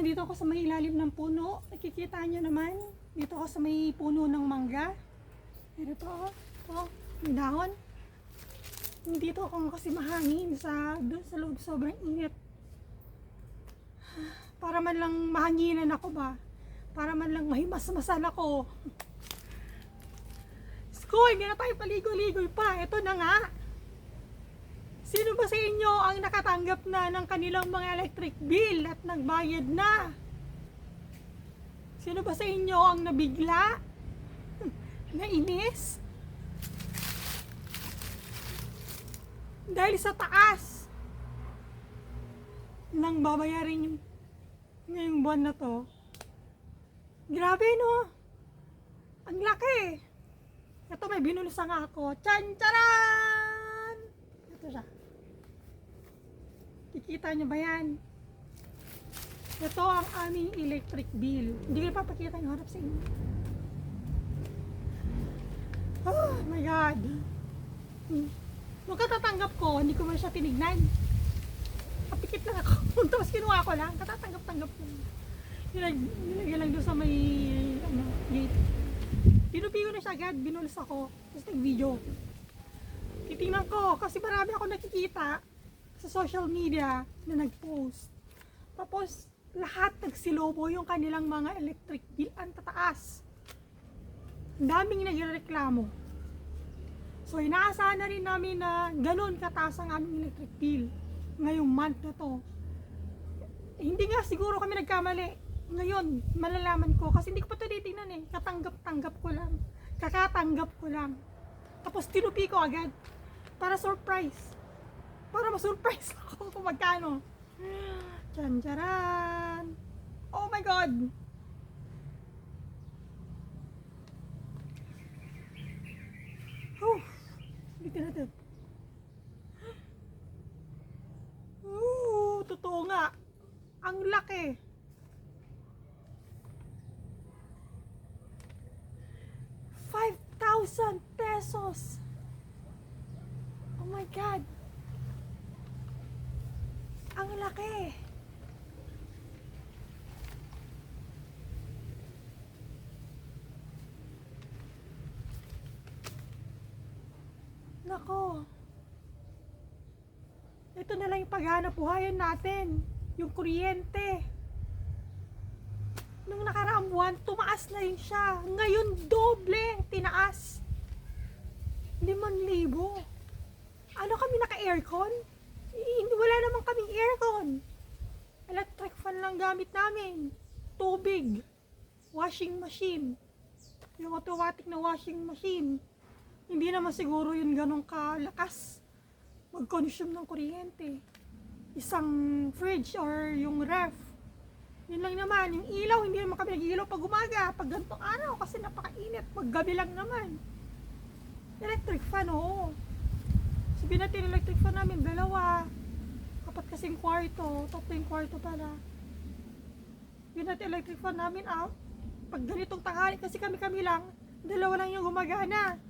nandito ako sa may ilalim ng puno. Nakikita nyo naman. Dito ako sa may puno ng mangga. Ito, may dahon. Dito ako kasi mahangin doon sa loob, sobrang init. Para man lang mahanginan ako ba? Para man lang mahimas-masan ako. Skoy, hindi na tayo paligoy-ligoy pa. Ito na nga. Sino ba sa inyo ang nakatanggap na ng kanilang mga electric bill at nagbayad na? Sino ba sa inyo ang nabigla? Nainis? Dahil sa taas nang babayarin yung ngayong buwan na to. Grabe no? Ang laki. Ito may binulusan nga ako. Tsan-tsaran! Ito siya. Kikita nyo ba yan? Ito ang aming electric bill. Hindi ko papakita yung harap sa inyo. Oh my God. Nung katatanggap ko, hindi ko man siya tinignan. Kapikit lang ako. Tapos kinuha ko lang. Katatanggap-tanggap ko. Nilagyan lang doon sa may gate. Pinupi ko na siya agad. Binulis ako. Tapos nag-video. Titingnan ko. Kasi marami ako nakikita sa social media na nag-post. Tapos lahat nagsilobo yung kanilang mga electric bill. Ang tataas. Ang daming nagreklamo. So inaasahan na rin namin na ganun kataas ang aming electric bill ngayong month na to. Hindi nga siguro kami nagkamali. Ngayon, malalaman ko kasi hindi ko pa ito titignan eh. Katanggap-tanggap ko lang. Kakatanggap ko lang. Tapos tinupi ko agad. Para surprise. Para ma-surprise ako kung magkano. Tsan-tsaran! Oh my God! Dito natin. Totoo nga. Ang laki. 5,000 pesos. Oh my God. Ang laki. Nako. Ito na lang yung paghanap buhayan natin. Yung kuryente. Nung nakaraang buwan, tumaas na rin siya. Ngayon, doble tinaas. 5,000. Ano kami naka-aircon? Wala naman kaming aircon. Electric fan lang gamit namin. Tubig. Washing machine. Yung automatic na washing machine. Hindi naman siguro yun ganun kalakas mag-consume ng kuryente. Isang fridge or yung ref. Yun lang naman. Yung ilaw, hindi naman kami nag-ilaw pag umaga. Pag ganitong araw kasi napakainit. Paggabi lang naman. Electric fan, oo. Sabihin natin electric fan namin, 2. 4 kasing kwarto. 3 kwarto pala. Sabihin natin electric fan namin, pag ganitong tanghali, kasi kami lang, 2 lang yung gumagana.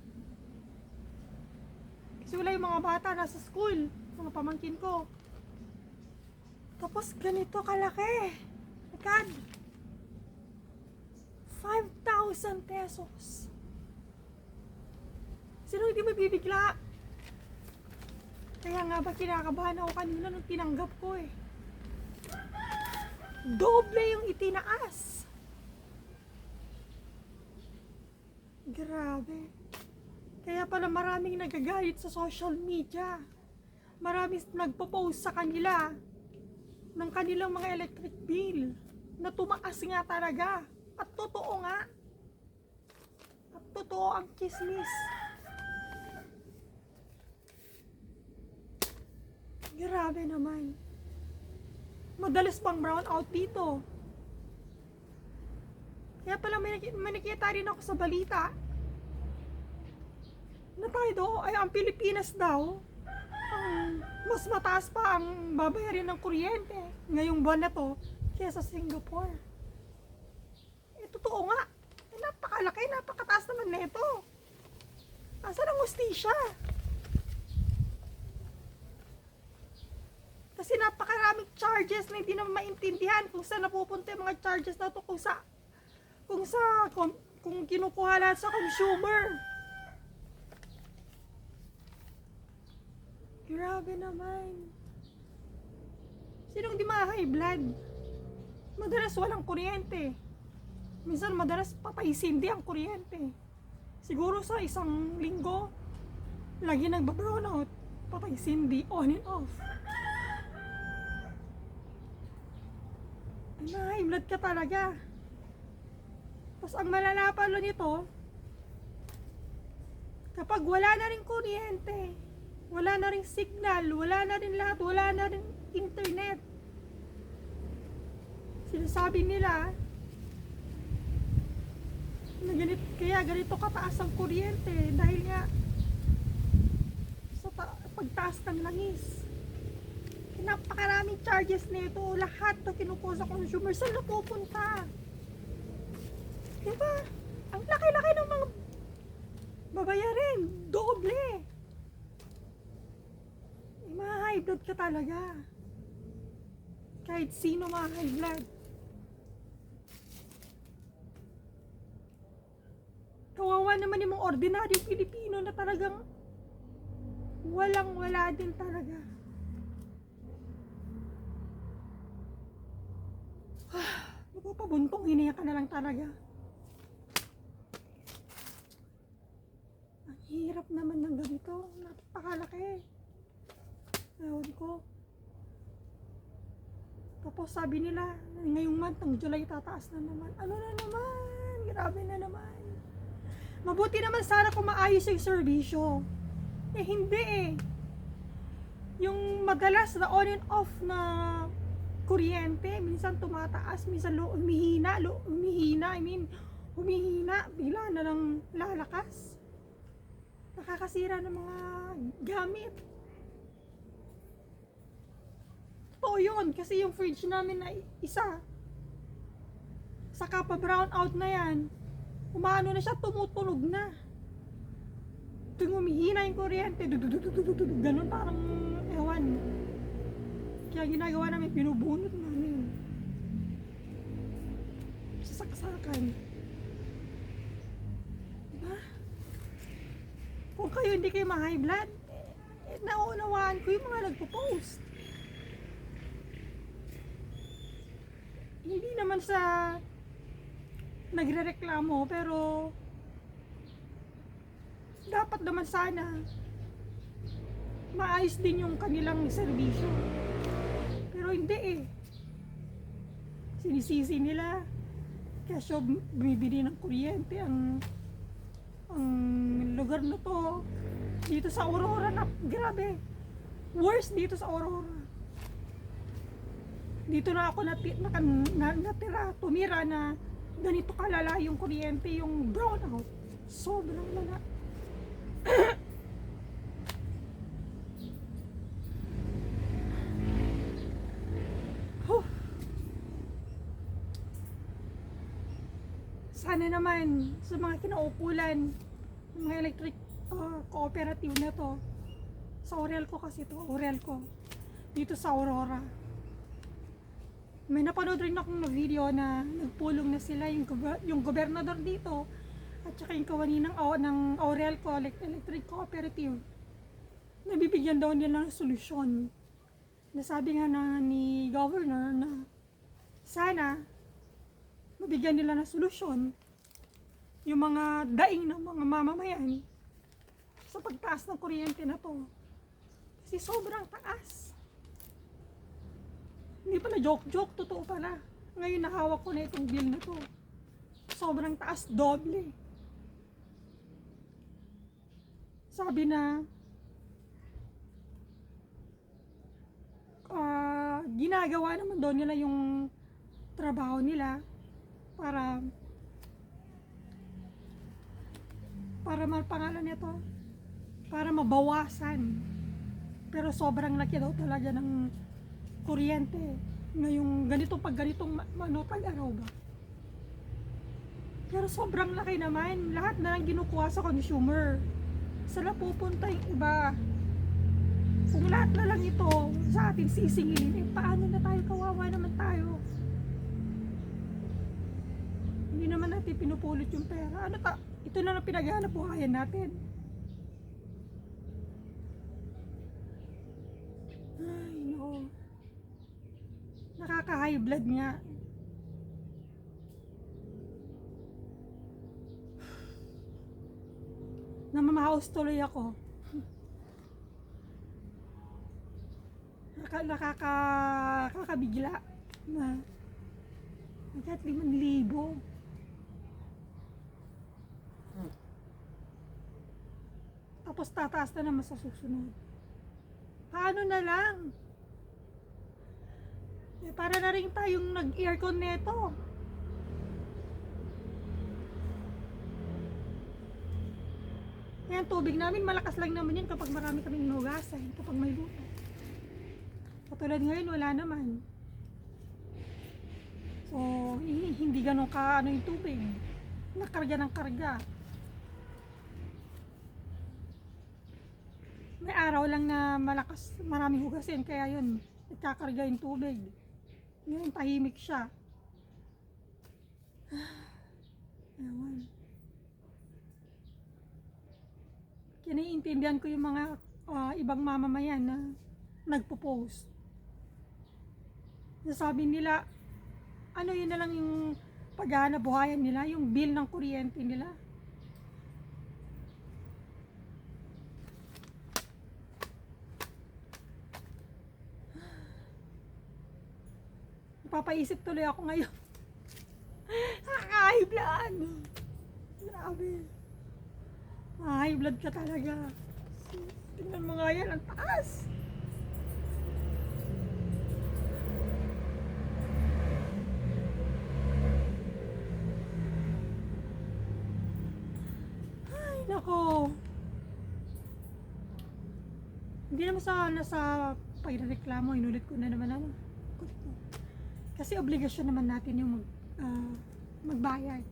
Kasi wala yung mga bata nasa school, mga pamangkin ko. Tapos ganito kalaki. God, 5,000 pesos. Sino hindi mabibigla? Kaya nga ba kinakabahan ako kanina nung tinanggap ko eh. Doble yung itinaas. Grabe. Kaya pala maraming nagagalit sa social media. Maraming nagpo-post sa kanila ng kanilang mga electric bill na tumaas nga talaga. At totoo nga. At totoo ang chismis. Grabe naman. Madalas pang brown out dito. Kaya pala may nakita rin ako sa balita na tayo daw, ay ang Pilipinas daw, mas mataas pa ang babayarin ng kuryente ngayong buwan na to kaysa Singapore. Totoo nga. Napakalaki, napakataas naman na ito. Asan ang hustisya? Kasi napakaraming charges na hindi naman maintindihan kung saan napupunta yung mga charges na to, kung kinukuha lahat sa consumer. Grabe naman. Sinong di ma-high blood? Madalas walang kuryente. Minsan madalas papaisindi ang kuryente. Siguro sa isang linggo, lagi nagba-brownout, papaisindi, on and off. Ay, ma-high blood ka talaga. Tapos ang malala pala nito, kapag wala na rin kuryente, wala na rin signal, wala na rin lahat, wala na rin internet. Sinasabi nila na kaya ganito kataas ang kuryente dahil nga sa pagtaas ng langis. Napakaraming charges nito, lahat to kinukuha sa consumer. Saan napupunta? Diba? Ang laki-laki ng mga babayarin, doble. High blood ka talaga. Kahit sino high blood. Kawawa naman yung mga ordinaryong Pilipino na talagang walang-wala din talaga. Mapapabuntong hiniya ka na lang talaga. Ang hirap naman ng ganito. Napakalaki. Ewan ko. Tapos sabi nila, ngayong month ng July tataas na naman. Ano na naman? Grabe na naman. Mabuti naman sana kung maayos yung serbisyo. Eh hindi eh. Yung madalas na on and off na kuryente, minsan tumataas, minsan humihina, humihina, bigla na lang lalakas. Nakakasira ng mga gamit. Totoo yun, kasi yung fridge namin na isa, saka pa brown out na yan, umano na siya, tumutunog na. Tuwing humihina yung kuryente, ganun parang ewan. Kaya ginagawa namin, pinubunot namin sa saksakan. Diba? Kung kayo hindi kayo ma-high blood, naunawaan ko yung mga nagpo-post. Hindi naman sa nagrereklamo, pero dapat naman sana maayos din yung kanilang serbisyo. Pero hindi eh. Sinisisi nila kasi bumibili ng kuryente ang lugar na to. Dito sa Aurora, grabe. Worse dito sa Aurora. Dito na ako natira, tumira na ganito kalala yung kuryente, yung brownout. Sobrang lala. Sana naman sa mga kinaukulan, mga electric cooperative na to, sa Orelco kasi to, Orelco, dito sa Aurora. May napanood rin akong video na nagpulong na sila yung gobernador dito at saka yung kawani ng Aurelco Electric Cooperative. Nabibigyan daw nila ng solusyon. Nasabi nga na ni governor na sana mabigyan nila ng solusyon yung mga daing ng mga mamamayan sa pagtaas ng kuryente na to. Kasi sobrang taas. Hindi pala joke-joke, totoo pala. Ngayon nahawak ko na itong bill na to. Sobrang taas, doble. Sabi na, ginagawa naman doon nila yung trabaho nila para pangalan nito, para mabawasan. Pero sobrang laki daw talaga ng kuryente ngayong ganitong tag-araw ba. Pero sobrang laki naman, lahat na lang kinukuha sa consumer. Saan pupunta yung iba? Kung lahat na lang ito sa atin sisingilin, eh paano na tayo, kawawa naman tayo. Hindi naman natin pinupulot yung pera. Ito na lang pinaghanap buhayan natin. Ay, no. Nakaka-high blood nga. Namamahaos tuloy ako. Nakakabigla na agad 5,000. Tapos tataas na naman sa susunod. Paano na lang? Eh, para na rin tayong nag-aircon neto. Yan, tubig namin malakas lang naman yan kapag marami kaming inugasan, kapag may luto. Katulad ngayon, wala naman. So, hindi ganun ka yung tubig. Nakarga ng karga. May araw lang na malakas, maraming hugasin, kaya yun, nagkakarga yung tubig. Ngayon, tahimik siya. Ewan. Kiniintindihan ko yung mga ibang mamamayan na nagpo-post. Sabi nila, ano yun na lang yung paghahanap buhayan nila, yung bill ng kuryente nila. Napapaisip tuloy ako ngayon. High blood! Grabe. High blood ka talaga. Tingnan mo nga yan, ang taas. Ay, nako. Hindi naman nasa pagreklamo, inulit ko na naman ano. Kasi obligasyon naman natin yung magbayad.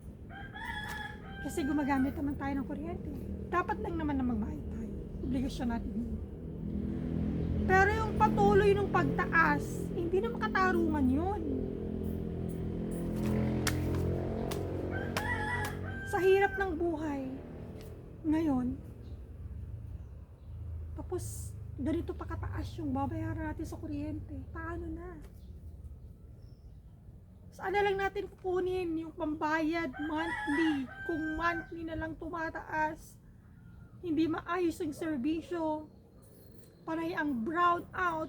Kasi gumagamit naman tayo ng kuryente. Dapat lang naman na magbayad tayo. Obligasyon natin yun. Pero yung patuloy ng pagtaas, hindi na makatarungan yun. Sa hirap ng buhay, ngayon, tapos ganito pa kataas yung babayaran natin sa kuryente. Paano na? Saan na lang natin kukunin yung pambayad monthly? Kung monthly na lang tumataas, hindi maayos yung serbisyo, panay ang brown out.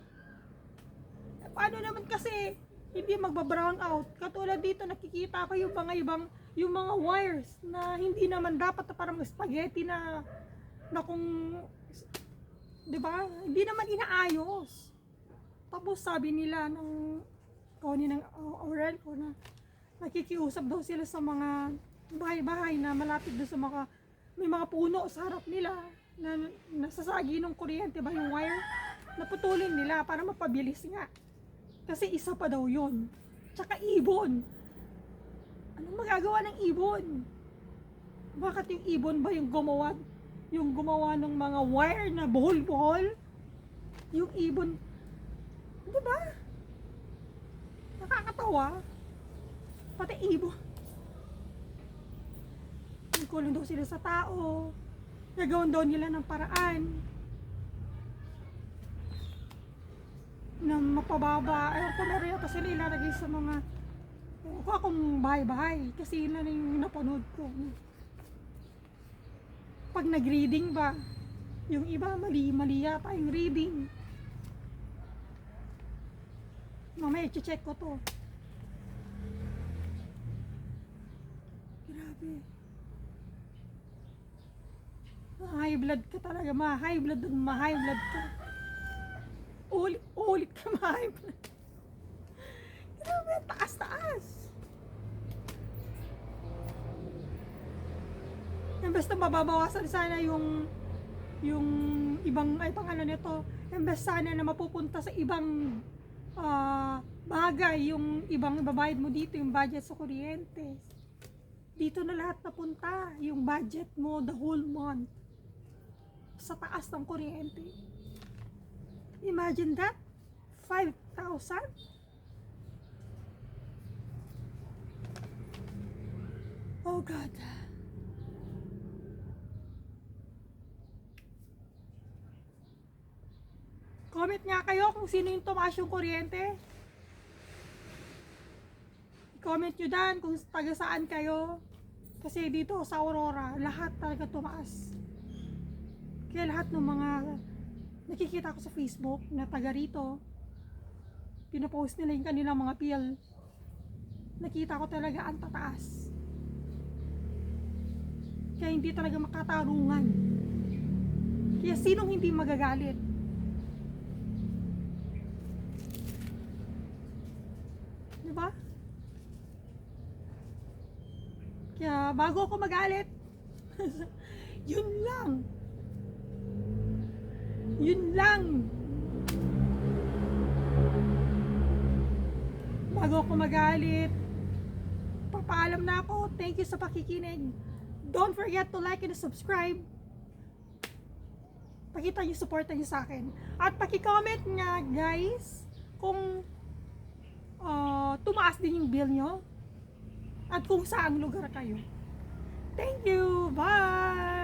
Eh, paano naman kasi hindi magba-brown out? Katulad dito nakikita ko yung mga wires na hindi naman dapat na parang spaghetti na kung, di ba? Hindi naman inaayos. Tapos sabi nila ng ng oral ko na nakikiusap daw sila sa mga bahay-bahay na malapit doon sa may mga puno sa harap nila na nasasagi ng kuryente ba yung wire, naputulin nila para mapabilis nga. Kasi isa pa daw yun. Tsaka ibon. Anong magagawa ng ibon? Bakit yung ibon ba yung gumawa ng mga wire na buhol-buhol? Yung ibon, di ba? Nakakatawa. Pati ibon. Nagkulong daw sila sa tao. Nagawan daw nila ng paraan na mapababa. Ayaw ko meron yata sila ilalagay sa mga kung bahay-bahay. Kasi yun na yung napanood ko. Pag nag-reading ba, yung iba mali yata yung reading. Mamaya i-check ko to. Grabe. High blood ka talaga. Ma-high blood ka. Ulit ka ma-high blood. Grabe, taas. Imbes na mababawasan sana yung ibang nito. Imbes sana na mapupunta sa ibang bagay, yung ibang babayad mo dito, yung budget sa kuryente. Dito na lahat napunta, yung budget mo the whole month sa taas ng kuryente. Imagine that. 5,000? Oh God. Comment nga kayo kung sino yung tumaas yung kuryente. Comment nyo dan kung taga saan kayo. Kasi dito sa Aurora, lahat talaga tumaas. Kaya lahat ng mga nakikita ko sa Facebook na taga rito, pinopost nila yung kanilang mga bill. Nakita ko talaga ang tataas. Kaya hindi talaga makatarungan. Kaya sinong hindi magagalit? Diba? Kaya bago ako magalit, yun lang. Yun lang. Bago ako magalit, papaalam na ako. Thank you sa pakikinig. Don't forget to like and subscribe. Pakita niyo, suporta niyo sa akin. At paki-comment nga guys kung tumaas din yung bill nyo at kung saang lugar kayo. Thank you. Bye.